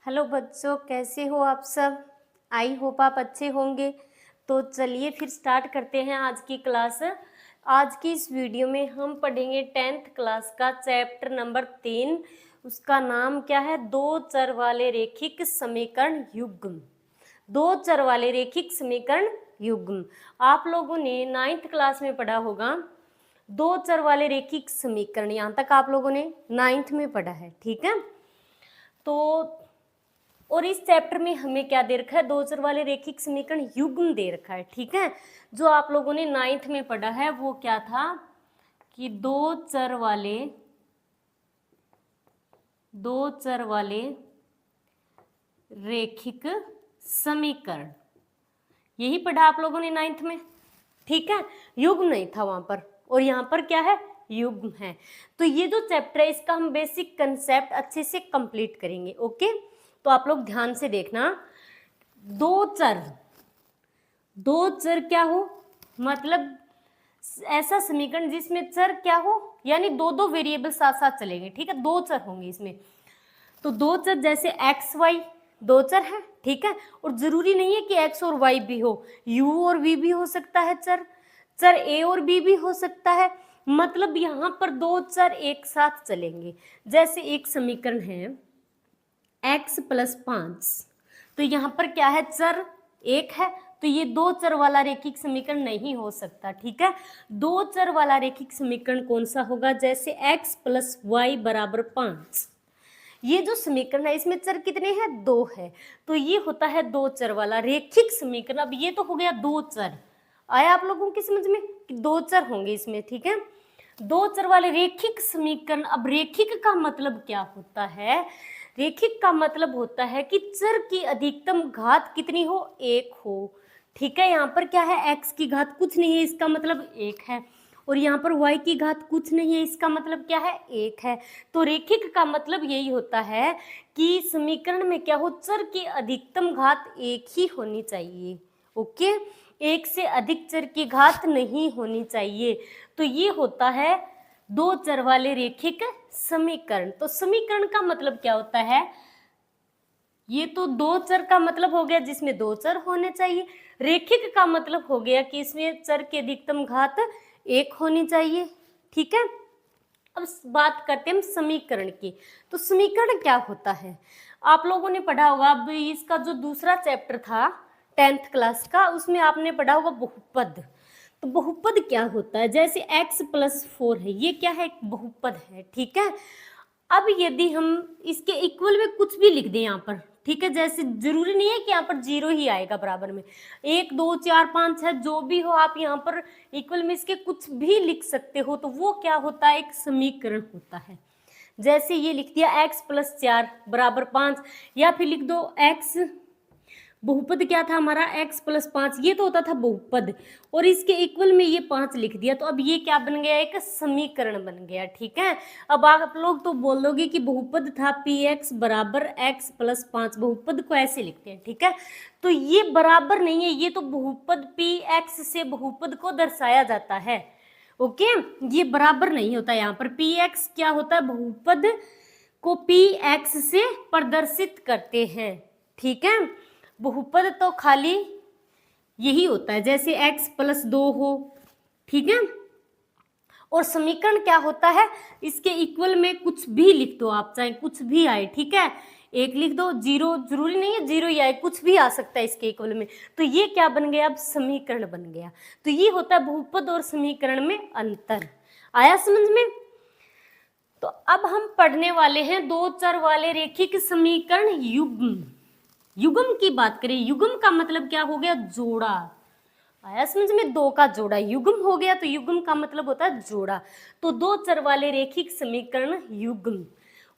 Hello बच्चों, कैसे हो आप सब। आई होप आप अच्छे होंगे। तो चलिए फिर स्टार्ट करते हैं आज की क्लास। आज की इस वीडियो में हम पढ़ेंगे 10th क्लास का चैप्टर नंबर 3। उसका नाम क्या है? दो चर वाले रेखिक समीकरण युग्म। दो चर वाले रेखिक समीकरण युग्म। आप लोगों ने 9th क्लास में पढ़ा होगा दो चर वाले रेखिक समीकरण। यहाँ तक आप लोगों ने 9th में पढ़ा है, ठीक है। तो और इस चैप्टर में हमें क्या दे रखा है? दो चर वाले रेखिक समीकरण युग्म दे रखा है, ठीक है। जो आप लोगों ने 9th में पढ़ा है वो क्या था कि दो चर वाले रेखिक समीकरण, यही पढ़ा आप लोगों ने 9th में, ठीक है। युग्म नहीं था वहां पर, और यहाँ पर क्या है? युग्म है। तो ये जो चैप्टर है इसका हम बेसिक कंसेप्ट अच्छे से कंप्लीट करेंगे, ओके। तो आप लोग ध्यान से देखना। दो चर क्या हो? मतलब ऐसा समीकरण जिसमें चर क्या हो, यानी दो दो वेरिएबल साथ साथ चलेंगे, ठीक है। दो चर होंगे इसमें। तो दो चर जैसे एक्स वाई दो चर है, ठीक है। और जरूरी नहीं है कि एक्स और वाई भी हो, यू और वी भी हो सकता है, चर ए और बी भी हो सकता है। मतलब यहाँ पर दो चर एक साथ चलेंगे। जैसे एक समीकरण है x प्लस 5, तो यहाँ पर क्या है? चर एक है, तो ये दो चर वाला रेखिक समीकरण नहीं हो सकता, ठीक है। दो चर वाला रेखिक समीकरण कौन सा होगा? जैसे x प्लस वाई बराबर 5। ये जो समीकरण है इसमें चर कितने हैं? दो है, तो ये होता है दो चर वाला रेखिक समीकरण। अब ये तो हो गया दो चर। आया आप लोगों की समझ में कि दो चर होंगे इसमें, ठीक है। दो चर वाले रेखिक समीकरण। अब रेखिक का मतलब क्या होता है? रेखिक का मतलब होता है कि चर की अधिकतम घात कितनी हो? एक हो, ठीक है। यहाँ पर क्या है? x की घात कुछ नहीं है, इसका मतलब एक है। और यहाँ पर y की घात कुछ नहीं है, इसका मतलब क्या है? एक है। तो रेखिक का मतलब यही होता है कि समीकरण में क्या हो? चर की अधिकतम घात एक ही होनी चाहिए, ओके। एक से अधिक चर की घात नहीं होनी चाहिए। तो ये होता है दो चर वाले रेखिक समीकरण। तो समीकरण का मतलब क्या होता है? ये तो दो चर का मतलब हो गया जिसमें दो चर होने चाहिए। रेखिक का मतलब हो गया कि इसमें चर की अधिकतम घात एक होनी चाहिए, ठीक है। अब बात करते हैं हम समीकरण की। तो समीकरण क्या होता है? आप लोगों ने पढ़ा होगा, अब इसका जो दूसरा चैप्टर था 10th क्लास का, उसमें आपने पढ़ा होगा बहुपद। तो बहुपद क्या होता है? जैसे x प्लस 4 है, ये क्या है? एक बहुपद है, ठीक है। अब यदि हम इसके इक्वल में कुछ भी लिख दें यहाँ पर, ठीक है। जैसे जरूरी नहीं है कि यहाँ पर जीरो ही आएगा बराबर में, 1 2 4 5 6 जो भी हो, आप यहाँ पर इक्वल में इसके कुछ भी लिख सकते हो। तो वो क्या होता है? एक समीकरण होता है। जैसे ये लिख दिया x प्लस 4 बराबर 5, या फिर लिख दो x, बहुपद क्या था हमारा? x प्लस 5, ये तो होता था बहुपद, और इसके इक्वल में ये 5 लिख दिया। तो अब ये क्या बन गया? एक समीकरण बन गया, ठीक है। अब आप लोग तो बोलोगे कि बहुपद था px बराबर x प्लस 5, बहुपद को ऐसे लिखते हैं, ठीक है। तो ये बराबर नहीं है, ये तो बहुपद px से बहुपद को दर्शाया जाता है, ओके। ये बराबर नहीं होता। यहाँ पर px क्या होता है? बहुपद को px से प्रदर्शित करते हैं, ठीक है। बहुपद तो खाली यही होता है, जैसे x प्लस 2 हो, ठीक है। और समीकरण क्या होता है? इसके इक्वल में कुछ भी लिख दो आप, चाहे कुछ भी आए, ठीक है। एक लिख दो, जीरो जरूरी नहीं है जीरो ही आए, कुछ भी आ सकता है इसके इक्वल में। तो ये क्या बन गया? अब समीकरण बन गया। तो ये होता है बहुपद और समीकरण में अंतर। आया समझ में? तो अब हम पढ़ने वाले हैं दो चर वाले रेखिक समीकरण युग्म। युग्म की बात करें, युग्म का मतलब क्या हो गया? जोड़ा। आया समझ में? दो का जोड़ा युग्म हो गया। तो युग्म का मतलब होता है जोड़ा। तो दो चर वाले रेखिक समीकरण युग्म,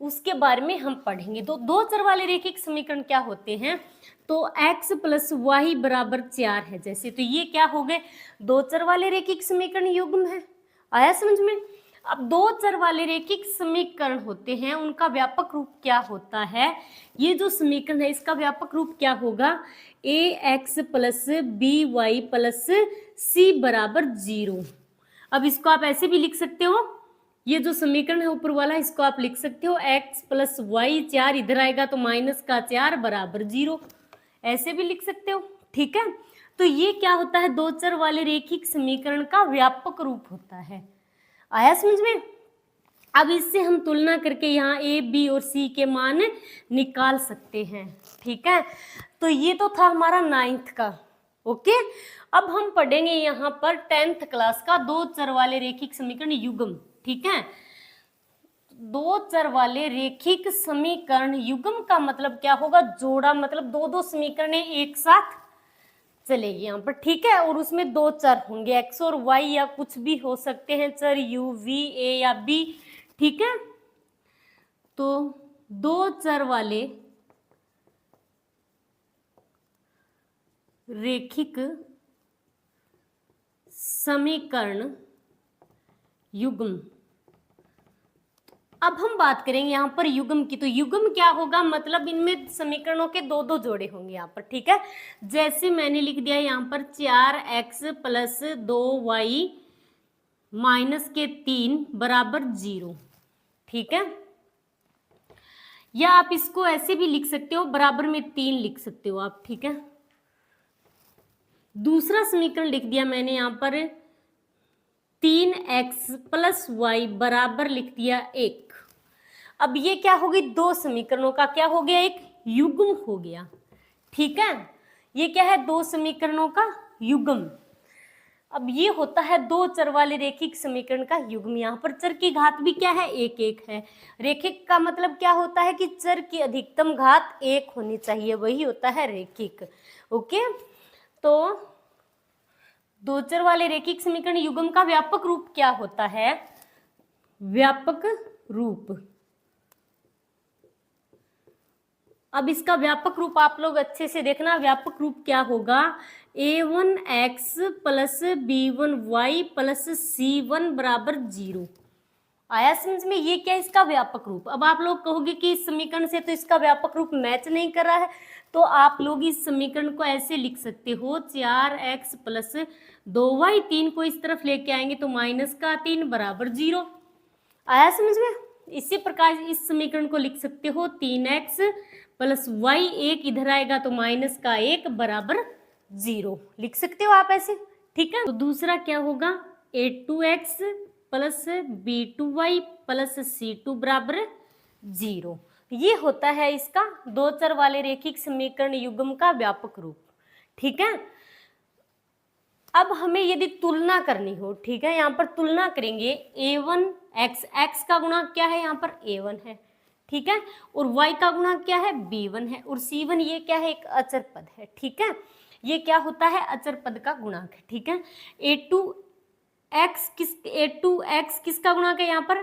उसके बारे में हम पढ़ेंगे। तो दो चर वाले रेखिक समीकरण क्या होते हैं? तो x प्लस वाई बराबर 4 है जैसे, तो ये क्या हो गए? दो चर वाले रेखिक समीकरण युग्म है। आया समझ में? अब दो चर वाले रेखिक समीकरण होते हैं, उनका व्यापक रूप क्या होता है? ये जो समीकरण है इसका व्यापक रूप क्या होगा? ax plus b y plus c बराबर 0। अब इसको आप ऐसे भी लिख सकते हो ये जो समीकरण है ऊपर वाला, इसको आप लिख सकते हो x प्लस वाई, 4 इधर आएगा तो माइनस का 4 बराबर 0, ऐसे भी लिख सकते हो। ठीक है, तो ये क्या होता है, दो चर वाले रेखिक समीकरण का व्यापक रूप होता है। आया समझ में? अब इससे हम तुलना करके यहाँ a, b और c के मान निकाल सकते हैं। ठीक है, तो ये तो था हमारा 9th का। ओके, अब हम पढ़ेंगे यहाँ पर 10th क्लास का दो चर वाले रेखिक समीकरण युग्म। ठीक है, दो चर वाले रेखिक समीकरण युग्म का मतलब क्या होगा, जोड़ा, मतलब दो दो समीकरण एक साथ चलेगी यहाँ पर। ठीक है, और उसमें दो चर होंगे x और y, या कुछ भी हो सकते हैं चर u, v, a या b। ठीक है, तो दो चर वाले रेखिक समीकरण युग्म। अब हम बात करेंगे यहाँ पर युग्म की। तो युग्म क्या होगा, मतलब इनमें समीकरणों के दो दो जोड़े होंगे यहाँ पर। ठीक है, जैसे मैंने लिख दिया यहाँ पर 4x प्लस 2y माइनस के 3 बराबर 0। ठीक है, या आप इसको ऐसे भी लिख सकते हो, बराबर में 3 लिख सकते हो आप। ठीक है, दूसरा समीकरण लिख दिया मैंने यहाँ पर 3x प्लस वाई बराबर लिख दिया 1। अब ये क्या होगी, दो समीकरणों का क्या हो गया, एक युग्म हो गया। ठीक है, ये क्या है, दो समीकरणों का युग्म। अब ये होता है दो चर वाले रेखिक समीकरण का युग्म। यहाँ पर चर की घात भी क्या है, एक एक है। रेखिक का मतलब क्या होता है कि चर की अधिकतम घात एक होनी चाहिए, वही होता है रेखिक। ओके, तो दो चर वाले रेखिक समीकरण युग्म का व्यापक रूप क्या होता है, व्यापक रूप। अब इसका व्यापक रूप आप लोग अच्छे से देखना, व्यापक रूप क्या होगा, a1x plus b1y plus c1 बराबर 0। आया समझ में? ये क्या, इसका व्यापक रूप। अब आप लोग कहोगे कि इस समीकरण से तो इसका व्यापक रूप मैच नहीं कर रहा है, तो आप लोग इस समीकरण को ऐसे लिख सकते हो, 4x प्लस 2y, 3 को इस तरफ लेके आएंगे तो माइनस का 3 बराबर 0। आया समझ में? इसी प्रकार इस समीकरण को लिख सकते हो 3x प्लस वाई, 1 इधर आएगा तो माइनस का 1 बराबर 0, लिख सकते हो आप ऐसे। ठीक है, तो दूसरा क्या होगा, a2x plus b2y plus c2 बराबर 0। ये होता है इसका दो चर वाले रेखिक समीकरण युग्म का व्यापक रूप। ठीक है, अब हमें यदि तुलना करनी हो, ठीक है, यहाँ पर तुलना करेंगे a1x, x का गुणांक क्या है, यहाँ पर a1 है। ठीक है, और y का गुणांक क्या है, b1 है, और c1 ये क्या है, एक अचर पद है। ठीक है, ये क्या होता है, अचर पद का गुणांक है। ठीक है, a2x किसका गुणांक है, यहाँ पर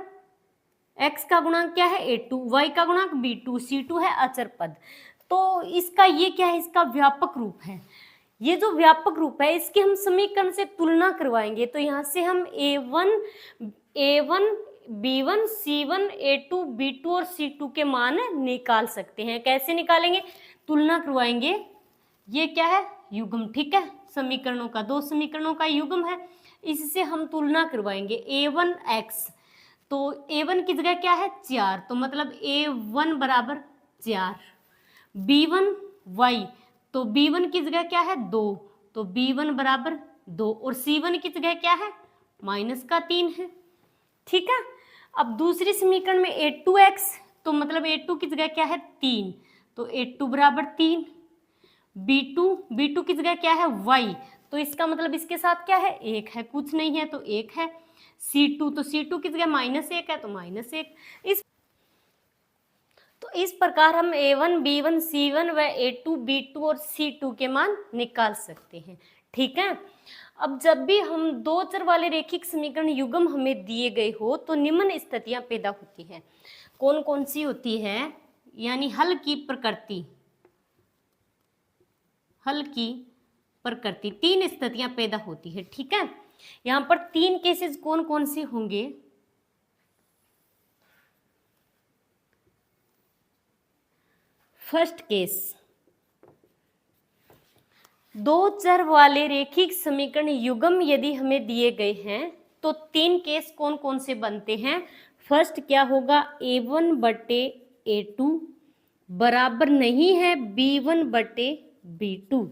x का गुणांक क्या है, a2, y का गुणांक b2, c2 है अचर पद। तो इसका ये क्या है, इसका व्यापक रूप है। ये जो व्यापक रूप है इसकी हम समीकरण से तुलना करवाएंगे, तो यहाँ से हम a1 b1 c1 a2 b2 और c2 के मान निकाल सकते हैं। कैसे निकालेंगे, तुलना करवाएंगे। ये क्या है, युग्म। ठीक है, समीकरणों का, दो समीकरणों का युग्म है, इससे हम तुलना करवाएंगे। a1x, तो a1 की जगह क्या है, 4, तो मतलब a1 बराबर 4। b1y, तो b1 की जगह क्या है, 2, तो b1 बराबर 2, और c1 की जगह क्या है, माइनस का 3 है। ठीक है, अब दूसरी समीकरण में a2x, तो मतलब a2 की जगह क्या है, 3, तो a2 बराबर 3। b2 की जगह क्या है, y, तो इसका मतलब इसके साथ क्या है, 1 है, कुछ नहीं है तो 1 है। c2, तो c2 की जगह -1 है तो -1। इस प्रकार हम a1 b1 c1 व a2 b2 और c2 के मान निकाल सकते हैं। ठीक है, अब जब भी हम दो चर वाले रेखिक समीकरण युग्म हमें दिए गए हो तो निम्न स्थितियां पैदा होती हैं। कौन कौन सी होती है, यानी हल की प्रकृति, तीन स्थितियां पैदा होती है। ठीक है, यहाँ पर 3 केसेस कौन कौन से होंगे, फर्स्ट केस, दो चर वाले रेखिक समीकरण युग्म यदि हमें दिए गए हैं, तो 3 केस कौन कौन से बनते हैं? फर्स्ट क्या होगा, a1 बटे a2 बराबर नहीं है b1 बटे b2,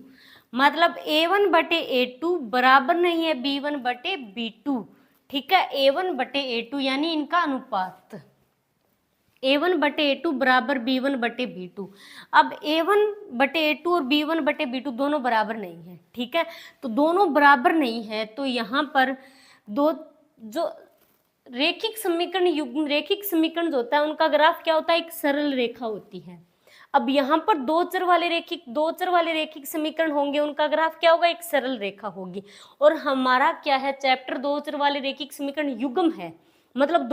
मतलब a1 बटे a2 बराबर नहीं है b1 बटे b2, ठीक है। a1 बटे a2 यानी इनका अनुपात a1 बटे a2 बराबर b1 बटे b2। अब a1 बटे a2 और b1 बटे b2 दोनों बराबर नहीं है, ठीक है। तो दोनों बराबर नहीं है तो यहाँ पर दो जो रेखिक समीकरण युग्म रेखिक समीकरण जो होता है उनका ग्राफ क्या होता है, एक सरल रेखा होती है। अब यहाँ पर दो चर वाले रेखिक समीकरण होंगे, उनका ग्राफ क्या होगा, एक सरल रेखा होगी। और हमारा क्या है चैप्टर, दो चर वाले रेखिक समीकरण युग्म है, मतलब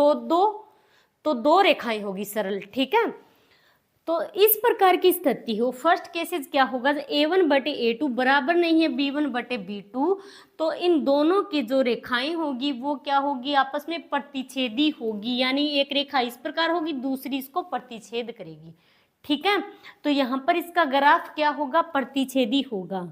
दो रेखाएं होगी सरल, ठीक है। तो इस प्रकार की स्थिति हो, फर्स्ट केसेस क्या होगा, a1 बटे a2 बराबर नहीं है b1 बटे b2, तो इन दोनों की जो रेखाएं होगी वो क्या होगी, आपस में प्रतिच्छेदी होगी, यानी एक रेखा इस प्रकार होगी, दूसरी इसको प्रतिच्छेद करेगी, ठीक है। तो यहाँ पर इसका ग्राफ क्या होगा, प्रतिच्छेदी होगा।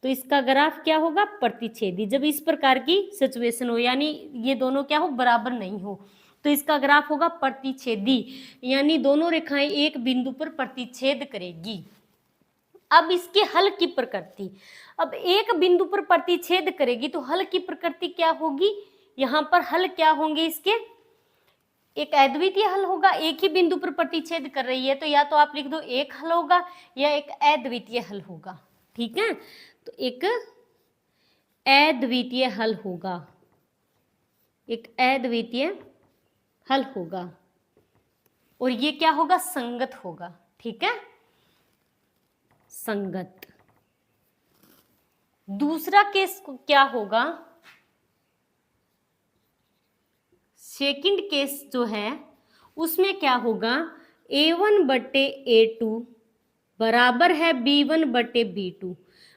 तो इसका ग्राफ क्या होगा, प्रतिच्छेदी। जब इस प्रकार की सिचुएशन हो, यानी ये दोनों क्या हो, बराबर नहीं हो, तो इसका ग्राफ होगा प्रतिच्छेदी, यानी दोनों रेखाएं एक बिंदु पर प्रतिच्छेद करेगी। अब इसके हल की प्रकृति, अब एक बिंदु पर प्रतिच्छेद करेगी तो हल की प्रकृति क्या होगी, यहाँ पर हल क्या होंगे इसके, एक अद्वितीय हल होगा, एक ही बिंदु पर प्रतिच्छेद कर रही है तो या तो आप लिख दो एक हल होगा या एक अद्वितीय हल होगा, ठीक है। तो एक अद्वितीय हल होगा, एक अद्वितीय हल होगा, और ये क्या होगा, संगत होगा, ठीक है, संगत। दूसरा केस क्या होगा, सेकंड केस जो है उसमें क्या होगा, a1 बटे a2 बराबर है b1 बटे b2,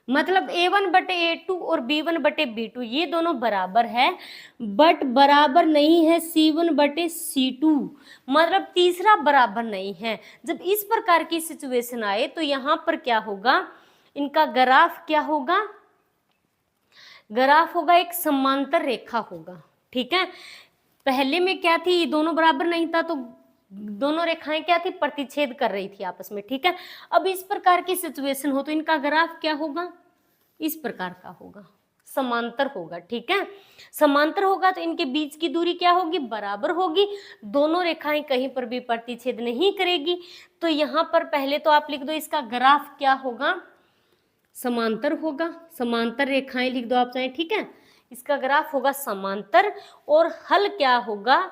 मतलब a1 बटे a2 और b1 बटे b2 ये दोनों बराबर है, बट बराबर नहीं है c1 बटे c2, मतलब तीसरा बराबर नहीं है। जब इस प्रकार की सिचुएशन आए तो यहाँ पर क्या होगा, इनका ग्राफ क्या होगा, ग्राफ होगा एक समांतर रेखा होगा, ठीक है। पहले में क्या थी, ये दोनों बराबर नहीं था तो दोनों रेखाएं क्या थी, प्रतिच्छेद कर रही थी आपस में, ठीक है। अब इस प्रकार की सिचुएशन हो तो इनका ग्राफ क्या होगा, इस प्रकार का होगा, समांतर होगा, ठीक है। समांतर होगा तो इनके बीच की दूरी क्या होगी, बराबर होगी, दोनों रेखाएं कहीं पर भी प्रतिच्छेद नहीं करेगी। तो यहाँ पर पहले तो आप लिख दो इसका ग्राफ क्या होगा, समांतर होगा, समांतर रेखाएं लिख दो आप चाहे, ठीक है। इसका ग्राफ होगा समांतर, और हल क्या होगा,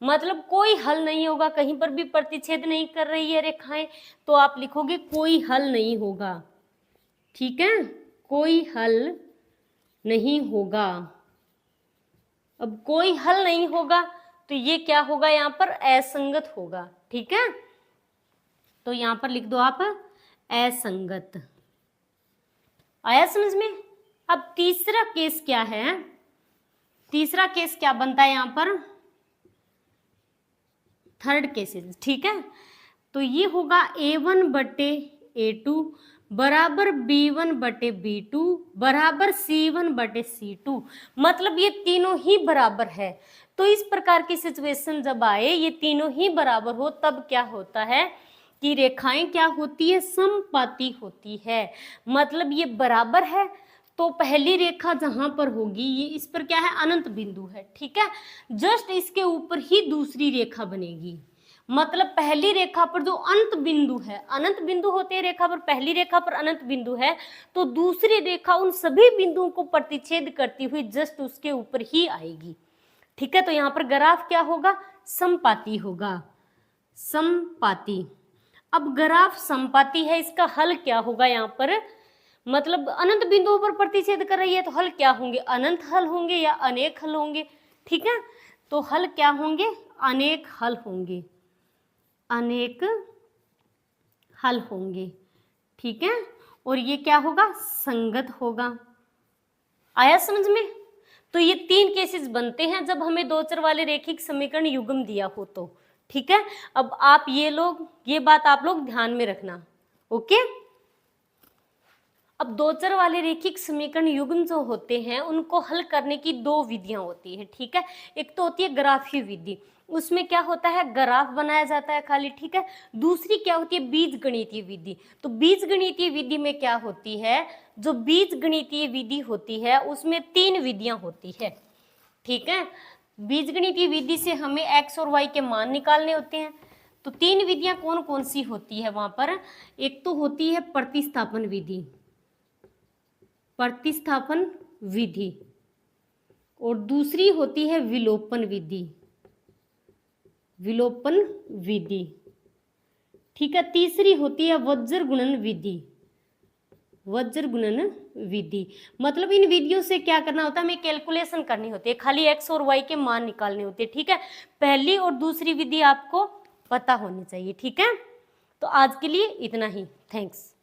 मतलब कोई हल नहीं होगा, कहीं पर भी प्रतिच्छेद नहीं कर रही है रेखाएं, तो आप लिखोगे कोई हल नहीं होगा, ठीक है, कोई हल नहीं होगा। अब कोई हल नहीं होगा तो ये क्या होगा, यहाँ पर असंगत होगा, ठीक है। तो यहाँ पर लिख दो आप असंगत। आया समझ में। अब तीसरा केस क्या है, तीसरा केस क्या बनता है यहाँ पर, थर्ड केसेस, ठीक है। तो ये होगा a1 बटे a2 बराबर b1 बटे b2 बराबर c1 बटे c2, मतलब ये तीनों ही बराबर है। तो इस प्रकार की सिचुएशन जब आए, ये तीनों ही बराबर हो, तब क्या होता है कि रेखाएं क्या होती है, समपाती होती है, मतलब ये बराबर है। तो पहली रेखा जहां पर होगी ये इस पर क्या है, अनंत बिंदु है, ठीक है। जस्ट इसके ऊपर ही दूसरी रेखा बनेगी, मतलब पहली रेखा पर जो अनंत बिंदु है, अनंत बिंदु होते हैं रेखा पर, पहली रेखा पर अनंत बिंदु है तो दूसरी रेखा उन सभी बिंदुओं को प्रतिच्छेद करती हुई जस्ट उसके ऊपर ही आएगी, ठीक है। तो यहाँ पर ग्राफ क्या होगा, समपाती होगा, समपाती। अब ग्राफ समपाती है, इसका हल क्या होगा, यहाँ पर मतलब अनंत बिंदुओं पर प्रतिच्छेद कर रही है तो हल क्या होंगे, अनंत हल होंगे या अनेक हल होंगे, ठीक है। तो हल क्या होंगे, अनेक हल होंगे, अनेक हल होंगे, ठीक है। और ये क्या होगा, संगत होगा। आया समझ में। तो ये तीन केसेस बनते हैं जब हमें दो चर वाले रेखिक समीकरण युग्म दिया हो तो, ठीक है। अब आप ये बात आप लोग ध्यान में रखना, ओके। अब दो चर वाले रैखिक समीकरण युग्म जो होते हैं उनको हल करने की दो विधियां होती है, ठीक है। एक तो होती है ग्राफीय विधि, उसमें क्या होता है, ग्राफ बनाया जाता है खाली, ठीक है। दूसरी क्या होती है, बीजगणितीय विधि। तो बीजगणितीय विधि में क्या होती है, जो बीजगणितीय विधि होती है उसमें 3 विधियां होती है, ठीक है। बीजगणितीय विधि से हमें x और y के मान निकालने होते हैं। तो 3 विधियां कौन कौन सी होती है वहां पर, एक तो होती है प्रतिस्थापन विधि, प्रतिस्थापन विधि, और दूसरी होती है विलोपन विधि, विलोपन विधि, ठीक है। तीसरी होती है वज्र गुणन विधि, वज्र गुणन विधि। मतलब इन विधियों से क्या करना होता है, हमें कैलकुलेशन करनी होती है, खाली x और y के मान निकालने होते हैं, ठीक है। पहली और दूसरी विधि आपको पता होनी चाहिए, ठीक है। तो आज के लिए इतना ही, थैंक्स।